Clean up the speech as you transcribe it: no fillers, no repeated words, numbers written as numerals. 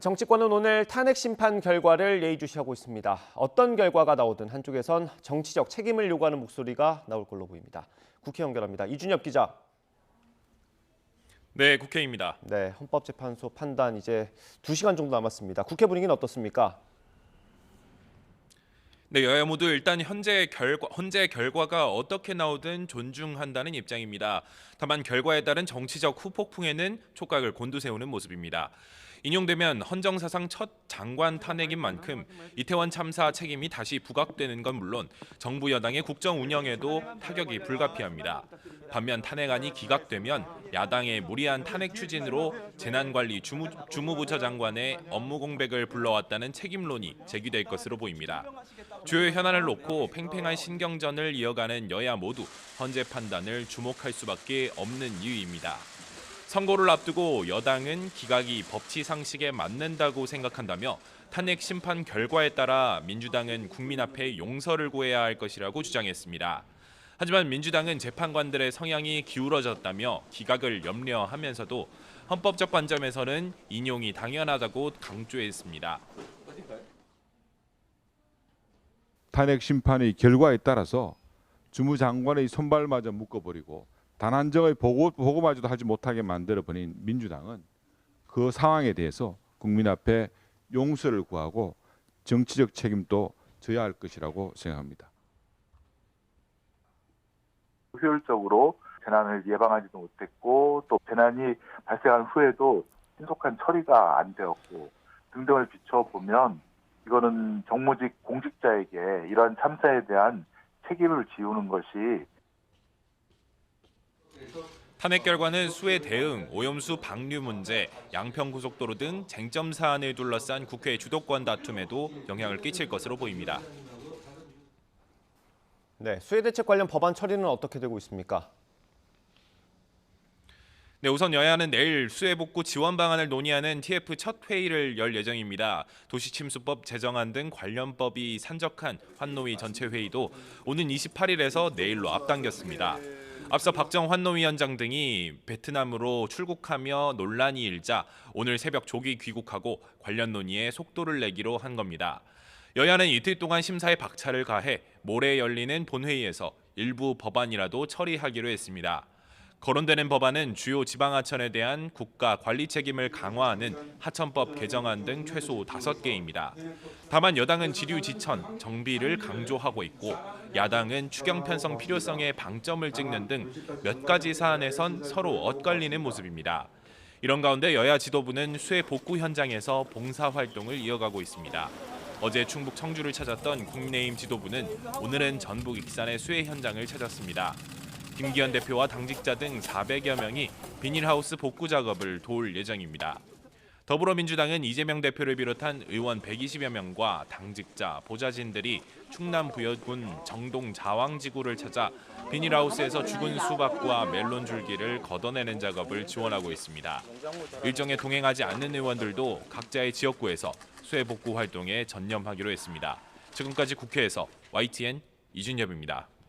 정치권은 오늘 탄핵 심판 결과를 예의주시하고 있습니다. 어떤 결과가 나오든 한쪽에선 정치적 책임을 요구하는 목소리가 나올 걸로 보입니다. 국회 연결합니다. 이준엽 기자. 네, 국회입니다. 네, 헌법재판소 판단 이제 2시간 정도 남았습니다. 국회 분위기는 어떻습니까? 네, 여야 모두 일단 현재 결과가 어떻게 나오든 존중한다는 입장입니다. 다만 결과에 따른 정치적 후폭풍에는 촉각을 곤두세우는 모습입니다. 인용되면 헌정사상 첫 장관 탄핵인 만큼 이태원 참사 책임이 다시 부각되는 건 물론 정부 여당의 국정 운영에도 타격이 불가피합니다. 반면 탄핵안이 기각되면 야당의 무리한 탄핵 추진으로 재난관리 주무부처 장관의 업무 공백을 불러왔다는 책임론이 제기될 것으로 보입니다. 주요 현안을 놓고 팽팽한 신경전을 이어가는 여야 모두 헌재 판단을 주목할 수밖에 없는 이유입니다. 선거를 앞두고 여당은 기각이 법치 상식에 맞는다고 생각한다며 탄핵 심판 결과에 따라 민주당은 국민 앞에 용서를 구해야 할 것이라고 주장했습니다. 하지만 민주당은 재판관들의 성향이 기울어졌다며 기각을 염려하면서도 헌법적 관점에서는 인용이 당연하다고 강조했습니다. 탄핵 심판의 결과에 따라서 주무장관의 손발마저 묶어버리고 단 한 점의 보고마저도 하지 못하게 만들어버린 민주당은 그 상황에 대해서 국민 앞에 용서를 구하고 정치적 책임도 져야 할 것이라고 생각합니다. 효율적으로 재난을 예방하지도 못했고 또 재난이 발생한 후에도 신속한 처리가 안 되었고 등등을 비춰보면 이거는 정무직 공직자에게 이러한 참사에 대한 책임을 지우는 것이 탄핵 결과는 수해 대응, 오염수 방류 문제, 양평고속도로 등 쟁점 사안을 둘러싼 국회 주도권 다툼에도 영향을 끼칠 것으로 보입니다. 네, 수해 대책 관련 법안 처리는 어떻게 되고 있습니까? 네, 우선 여야는 내일 수해 복구 지원 방안을 논의하는 TF 첫 회의를 열 예정입니다. 도시침수법 제정안 등 관련법이 산적한 환노위 전체 회의도 오는 28일에서 내일로 앞당겼습니다. 앞서 박정 환노위원장 등이 베트남으로 출국하며 논란이 일자 오늘 새벽 조기 귀국하고 관련 논의에 속도를 내기로 한 겁니다. 여야는 이틀 동안 심사에 박차를 가해 모레 열리는 본회의에서 일부 법안이라도 처리하기로 했습니다. 거론되는 법안은 주요 지방하천에 대한 국가 관리 책임을 강화하는 하천법 개정안 등 최소 5개입니다. 다만 여당은 지류 지천, 정비를 강조하고 있고 야당은 추경 편성 필요성에 방점을 찍는 등 몇 가지 사안에선 서로 엇갈리는 모습입니다. 이런 가운데 여야 지도부는 수해 복구 현장에서 봉사활동을 이어가고 있습니다. 어제 충북 청주를 찾았던 국민의힘 지도부는 오늘은 전북 익산의 수해 현장을 찾았습니다. 김기현 대표와 당직자 등 400여 명이 비닐하우스 복구 작업을 도울 예정입니다. 더불어민주당은 이재명 대표를 비롯한 의원 120여 명과 당직자, 보좌진들이 충남 부여군 정동 자왕지구를 찾아 비닐하우스에서 죽은 수박과 멜론 줄기를 걷어내는 작업을 지원하고 있습니다. 일정에 동행하지 않는 의원들도 각자의 지역구에서 수해 복구 활동에 전념하기로 했습니다. 지금까지 국회에서 YTN 이준엽입니다.